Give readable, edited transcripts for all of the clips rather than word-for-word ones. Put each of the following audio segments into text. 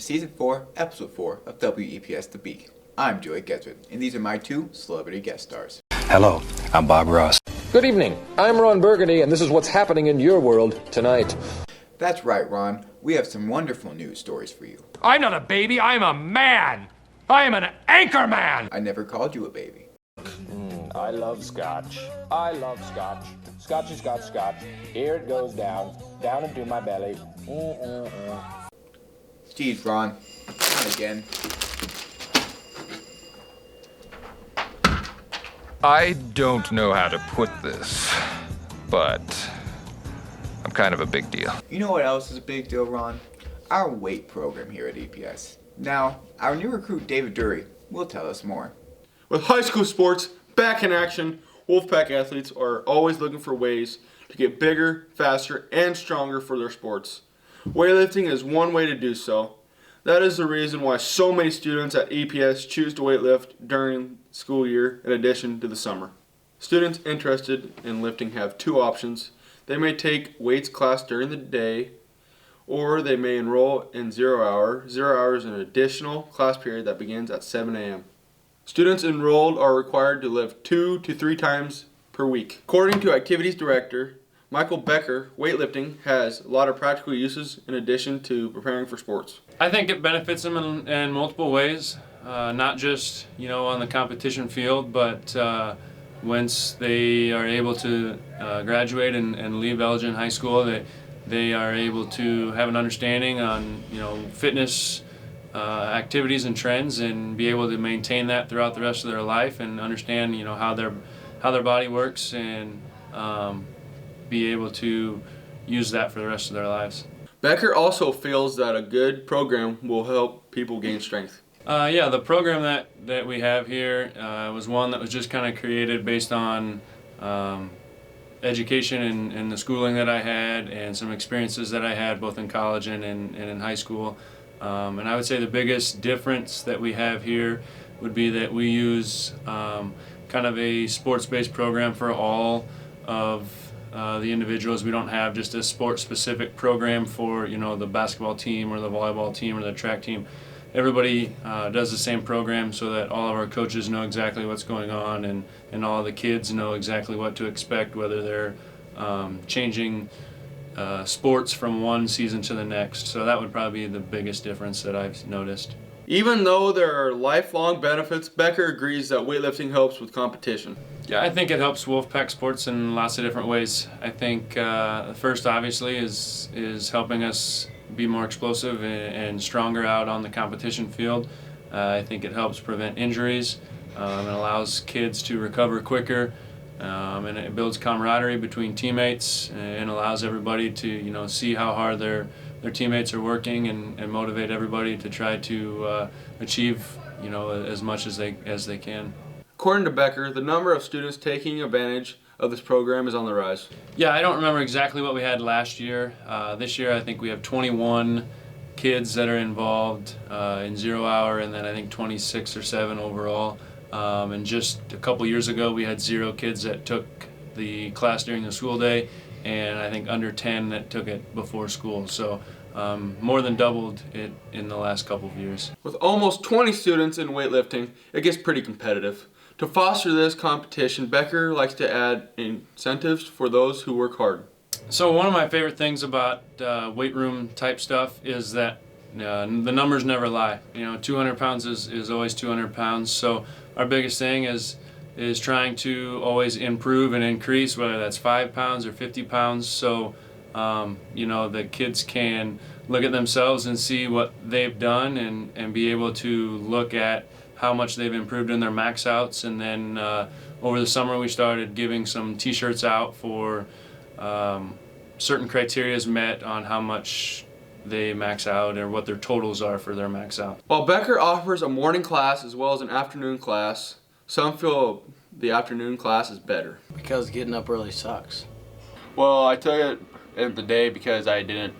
Season 4, Episode 4 of W-EPS The Beak. I'm Joey Geswick, and these are my two celebrity guest stars. Hello, I'm Bob Ross. Good evening, I'm Ron Burgandy, and this is what's happening in your world tonight. That's right, Ron. We have some wonderful news stories for you. I'm not a baby, I'm a man! I am an anchor man! I never called you a baby. I love scotch. I love scotch. Scotchy, scotch, scotch. Here it goes down into my belly. Jeez, Ron. Not again. I don't know how to put this, but I'm kind of a big deal. You know what else is a big deal, Ron? Our weight program here at EPS. Now, our new recruit, David Dury, will tell us more. With high school sports back in action, Wolfpack athletes are always looking for ways to get bigger, faster, and stronger for their sports. Weightlifting is one way to do so. That is the reason why so many students at EPS choose to weightlift during school year in addition to the summer. Students interested in lifting have two options. They may take weights class during the day, or they may enroll in 0 hour. 0 hour is an additional class period that begins at 7 a.m. Students enrolled are required to lift 2 to 3 times per week. According to Activities Director Michael Becker, weightlifting has a lot of practical uses in addition to preparing for sports. I think it benefits them in multiple ways, not just on the competition field, but once they are able to graduate and leave Elgin High School, they are able to have an understanding on fitness activities and trends, and be able to maintain that throughout the rest of their life, and understand how their body works, and be able to use that for the rest of their lives. Becker also feels that a good program will help people gain strength. Yeah, the program that we have here was one that was just kind of created based on education and the schooling that I had, and some experiences that I had both in college and in high school. And I would say the biggest difference that we have here would be that we use kind of a sports-based program for all of the individuals. We don't have just a sport-specific program for the basketball team or the volleyball team or the track team. Everybody does the same program, so that all of our coaches know exactly what's going on, and all of the kids know exactly what to expect, whether they're changing sports from one season to the next. So that would probably be the biggest difference that I've noticed. Even though there are lifelong benefits, Becker agrees that weightlifting helps with competition. Yeah, I think it helps Wolfpack sports in lots of different ways. I think the first, obviously, is helping us be more explosive and stronger out on the competition field. I think it helps prevent injuries. It allows kids to recover quicker, and it builds camaraderie between teammates, and allows everybody to see how hard their teammates are working, and motivate everybody to try to achieve as much as they can. According to Becker, the number of students taking advantage of this program is on the rise. Yeah, I don't remember exactly what we had last year. This year I think we have 21 kids that are involved in 0 hour, and then I think 26 or 7 overall. And just a couple years ago we had 0 kids that took the class during the school day, and I think under 10 that took it before school. So more than doubled it in the last couple of years. With almost 20 students in weightlifting, it gets pretty competitive. To foster this competition, Becker likes to add incentives for those who work hard. So one of my favorite things about weight room type stuff is that the numbers never lie. 200 pounds is always 200 pounds. So our biggest thing is trying to always improve and increase, whether that's 5 pounds or 50 pounds. So the kids can look at themselves and see what they've done, and be able to look at how much they've improved in their max outs. And then over the summer we started giving some t-shirts out for certain criterias met on how much they max out, or what their totals are for their max out. While Becker offers a morning class as well as an afternoon class, some feel the afternoon class is better. Because getting up early sucks. Well, I took it in the day because it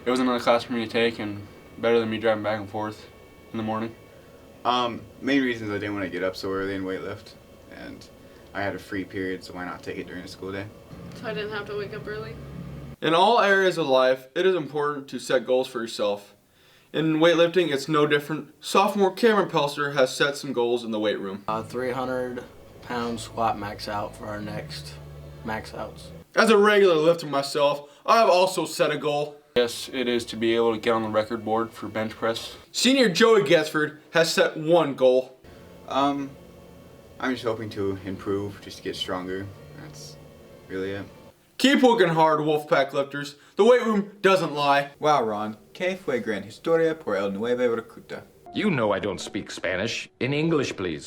was another class for me to take, and better than me driving back and forth in the morning. Main reasons I didn't want to get up so early and weightlift, and I had a free period, so why not take it during the school day? So I didn't have to wake up early? In all areas of life, it is important to set goals for yourself. In weightlifting, it's no different. Sophomore Cameron Pelster has set some goals in the weight room. 300-pound squat max out for our next max outs. As a regular lifter myself, I've also set a goal. Yes, it is to be able to get on the record board for bench press. Senior Joey Getsford has set one goal. I'm just hoping to improve, just to get stronger. That's really it. Keep working hard, Wolfpack lifters. The weight room doesn't lie. Wow, Ron. ¿Qué fue gran historia por el nuevo recluta? You know I don't speak Spanish. In English, please.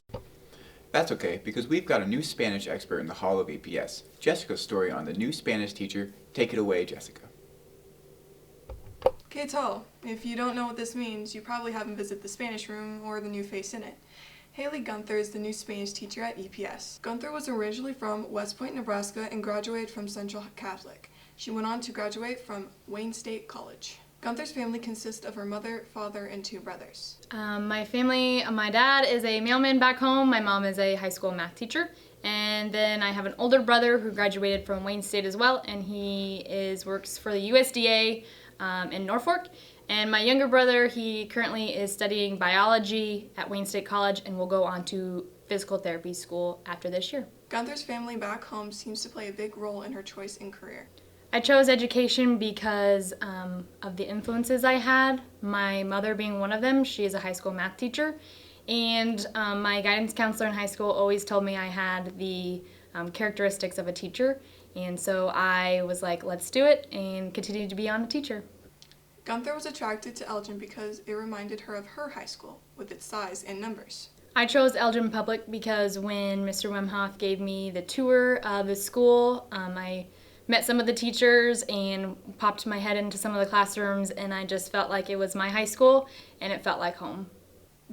That's okay, because we've got a new Spanish expert in the Hall of EPS. Jessica's story on the new Spanish teacher. Take it away, Jessica. ¿Qué tal? If you don't know what this means, you probably haven't visited the Spanish room or the new face in it. Haley Gunther is the new Spanish teacher at EPS. Gunther was originally from West Point, Nebraska and graduated from Central Catholic. She went on to graduate from Wayne State College. Gunther's family consists of her mother, father, and 2 brothers. My family, my dad is a mailman back home, my mom is a high school math teacher, and then I have an older brother who graduated from Wayne State as well, and he works for the USDA in Norfolk. And my younger brother, he currently is studying biology at Wayne State College and will go on to physical therapy school after this year. Gunther's family back home seems to play a big role in her choice in career. I chose education because of the influences I had, my mother being one of them. She is a high school math teacher, and my guidance counselor in high school always told me I had the characteristics of a teacher, and so I was like, let's do it, and continue to be on a teacher. Gunther was attracted to Elgin because it reminded her of her high school, with its size and numbers. I chose Elgin Public because when Mr. Wemhoff gave me the tour of the school, I met some of the teachers and popped my head into some of the classrooms, and I just felt like it was my high school and it felt like home.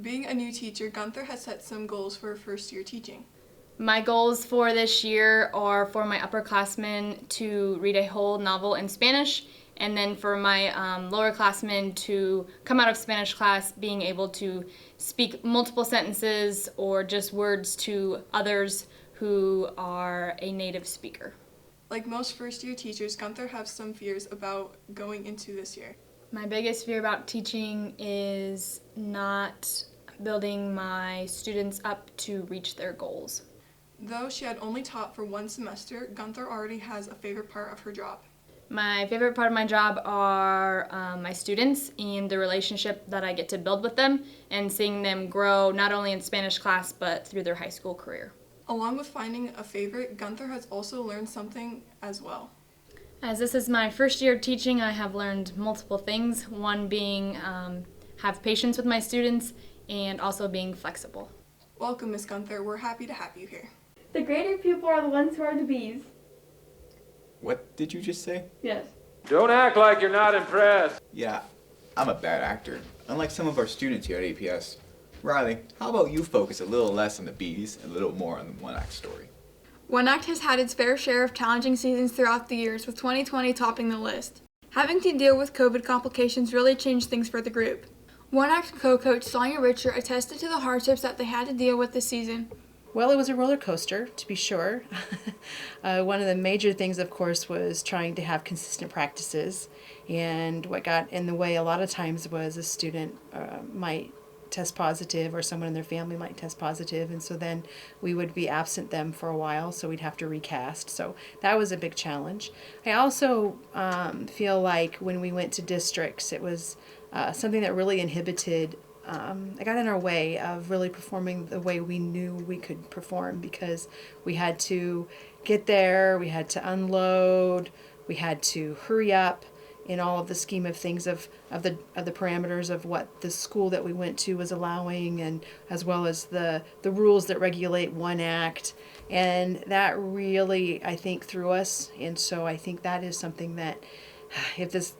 Being a new teacher, Gunther has set some goals for her first year teaching. My goals for this year are for my upperclassmen to read a whole novel in Spanish, and then for my lowerclassmen to come out of Spanish class being able to speak multiple sentences or just words to others who are a native speaker. Like most first-year teachers, Gunther has some fears about going into this year. My biggest fear about teaching is not building my students up to reach their goals. Though she had only taught for 1 semester, Gunther already has a favorite part of her job. My favorite part of my job are my students and the relationship that I get to build with them and seeing them grow not only in Spanish class but through their high school career. Along with finding a favorite, Gunther has also learned something as well. As this is my first year of teaching, I have learned multiple things. One being have patience with my students and also being flexible. Welcome, Miss Gunther. We're happy to have you here. The greater people are the ones who are the bees. What did you just say? Yes. Don't act like you're not impressed. Yeah, I'm a bad actor, unlike some of our students here at APS. Riley, how about you focus a little less on the bees and a little more on the one-act story? One Act has had its fair share of challenging seasons throughout the years, with 2020 topping the list. Having to deal with COVID complications really changed things for the group. One Act co-coach Sonia Richer attested to the hardships that they had to deal with this season. Well, it was a roller coaster, to be sure. One of the major things, of course, was trying to have consistent practices. And what got in the way a lot of times was a student might test positive or someone in their family might test positive, and so then we would be absent them for a while, so we'd have to recast. So that was a big challenge. I also feel like when we went to districts, it was something that really inhibited it got in our way of really performing the way we knew we could perform, because we had to get there, we had to unload, we had to hurry up in all of the scheme of things of the parameters of what the school that we went to was allowing, and as well as the rules that regulate One Act. And that really, I think, threw us. And so I think that is something that, if this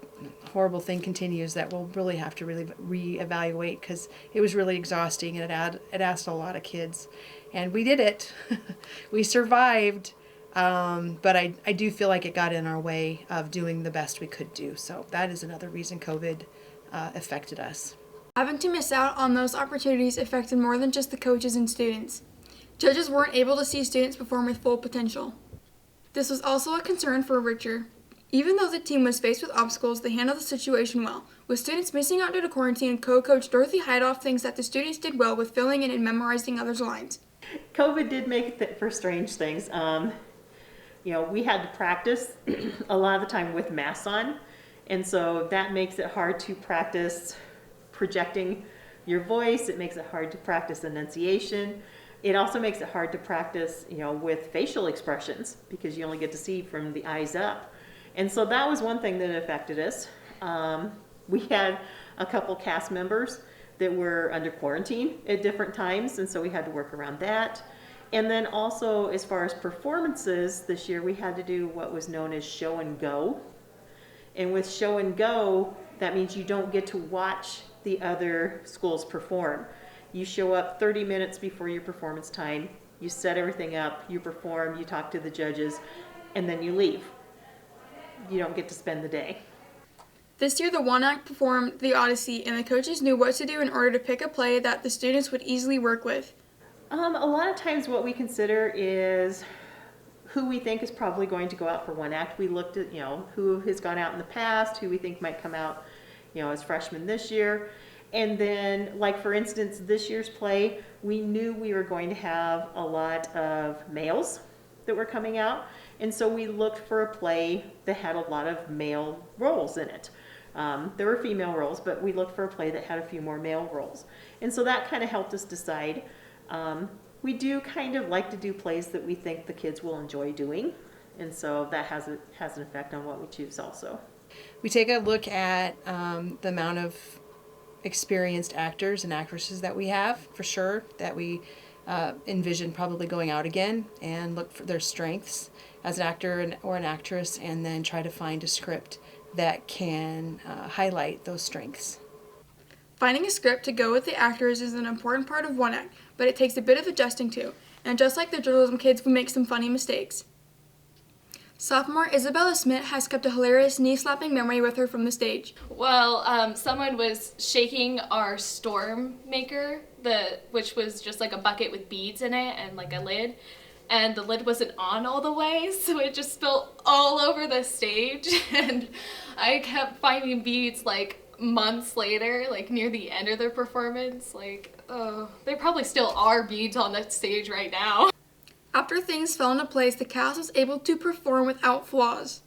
horrible thing continues, that we'll really have to really reevaluate, because it was really exhausting and it asked a lot of kids. And we did it. We survived. But I do feel like it got in our way of doing the best we could do. So that is another reason COVID affected us. Having to miss out on those opportunities affected more than just the coaches and students. Judges weren't able to see students perform with full potential. This was also a concern for Richer. Even though the team was faced with obstacles, they handled the situation well. With students missing out due to quarantine, co-coach Dorothy Heidoff thinks that the students did well with filling in and memorizing others' lines. COVID did make it for strange things. We had to practice a lot of the time with masks on, and so that makes it hard to practice projecting your voice. It makes it hard to practice enunciation. It also makes it hard to practice, with facial expressions because you only get to see from the eyes up. And so that was one thing that affected us. We had a couple cast members that were under quarantine at different times, and so we had to work around that. And then also, as far as performances this year, we had to do what was known as show and go. And with show and go, that means you don't get to watch the other schools perform. You show up 30 minutes before your performance time, you set everything up, you perform, you talk to the judges, and then you leave. You don't get to spend the day. This year, the One Act performed the Odyssey, and the coaches knew what to do in order to pick a play that the students would easily work with. A lot of times what we consider is who we think is probably going to go out for One Act. We looked at, who has gone out in the past, who we think might come out, as freshmen this year. And then, like for instance, this year's play, we knew we were going to have a lot of males that were coming out. And so we looked for a play that had a lot of male roles in it. There were female roles, but we looked for a play that had a few more male roles. And so that kind of helped us decide. We do kind of like to do plays that we think the kids will enjoy doing. And so that has an effect on what we choose also. We take a look at the amount of experienced actors and actresses that we have, for sure, that we envision probably going out again, and look for their strengths as an actor or an actress, and then try to find a script that can highlight those strengths. Finding a script to go with the actors is an important part of One Act, but it takes a bit of adjusting to, and just like the journalism kids, we make some funny mistakes. Sophomore Isabella Smith has kept a hilarious knee-slapping memory with her from the stage. Well, someone was shaking our storm maker, which was just like a bucket with beads in it and like a lid, and the lid wasn't on all the way, so it just spilled all over the stage, and I kept finding beads like months later, like near the end of their performance. There probably still are beads on the stage right now. After things fell into place, the cast was able to perform without flaws.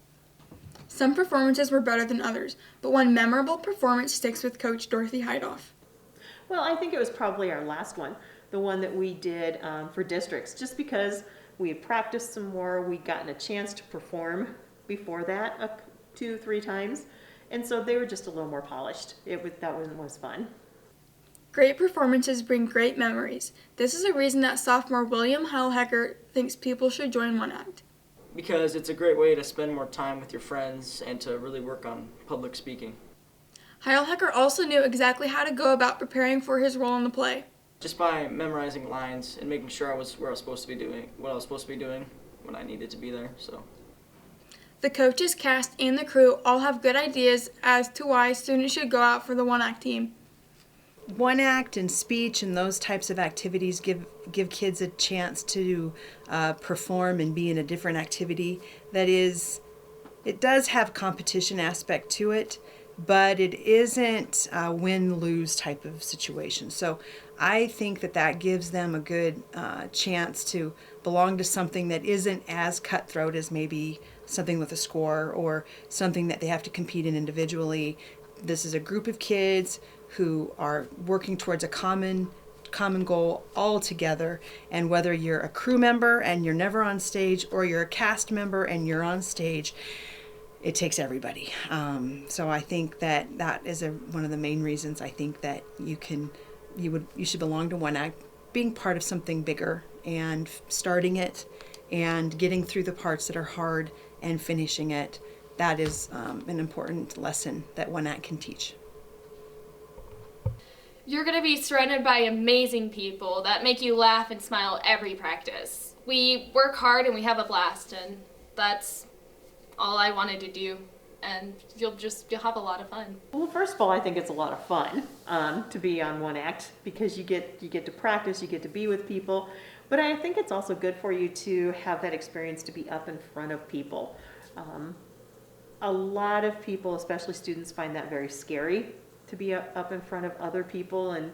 Some performances were better than others, but one memorable performance sticks with Coach Dorothy Heidoff. Well, I think it was probably our last one, the one that we did for districts, just because we had practiced some more, we'd gotten a chance to perform before that 2-3 times, and so they were just a little more polished. That one was fun. Great performances bring great memories. This is a reason that sophomore William Heilhecker thinks people should join One Act. Because it's a great way to spend more time with your friends and to really work on public speaking. Heilhecker also knew exactly how to go about preparing for his role in the play. Just by memorizing lines and making sure I was where I was supposed to be doing, what I was supposed to be doing when I needed to be there. So. The coaches, cast, and the crew all have good ideas as to why students should go out for the One Act team. One Act and speech and those types of activities give kids a chance to perform and be in a different activity. That is, it does have competition aspect to it, but it isn't a win-lose type of situation. So I think that gives them a good chance to belong to something that isn't as cutthroat as maybe something with a score or something that they have to compete in individually. This is a group of kids who are working towards a common goal all together, and whether you're a crew member and you're never on stage or you're a cast member and you're on stage, it takes everybody. So I think that is one of the main reasons I think that you should belong to One Act, being part of something bigger and starting it and getting through the parts that are hard and finishing it. That is an important lesson that One Act can teach. You're going to be surrounded by amazing people that make you laugh and smile every practice. We work hard and we have a blast, and that's all I wanted to do. And you'll have a lot of fun. Well, first of all, I think it's a lot of fun to be on One Act because you get to practice, you get to be with people. But I think it's also good for you to have that experience to be up in front of people. A lot of people, especially students, find that very scary to be up in front of other people and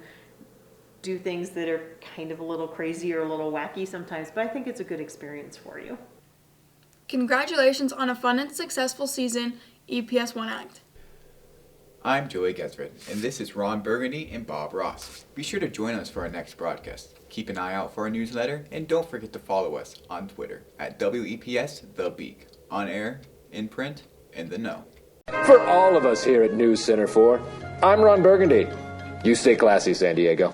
do things that are kind of a little crazy or a little wacky sometimes, but I think it's a good experience for you. Congratulations on a fun and successful season, EPS 1 Act. I'm Joey Gesred, and this is Ron Burgandy and Bob Ross. Be sure to join us for our next broadcast. Keep an eye out for our newsletter, and don't forget to follow us on Twitter at W-EPS The Beak, on air, in print, in the know. For all of us here at News Center 4, I'm Ron Burgandy. You stay classy, San Diego.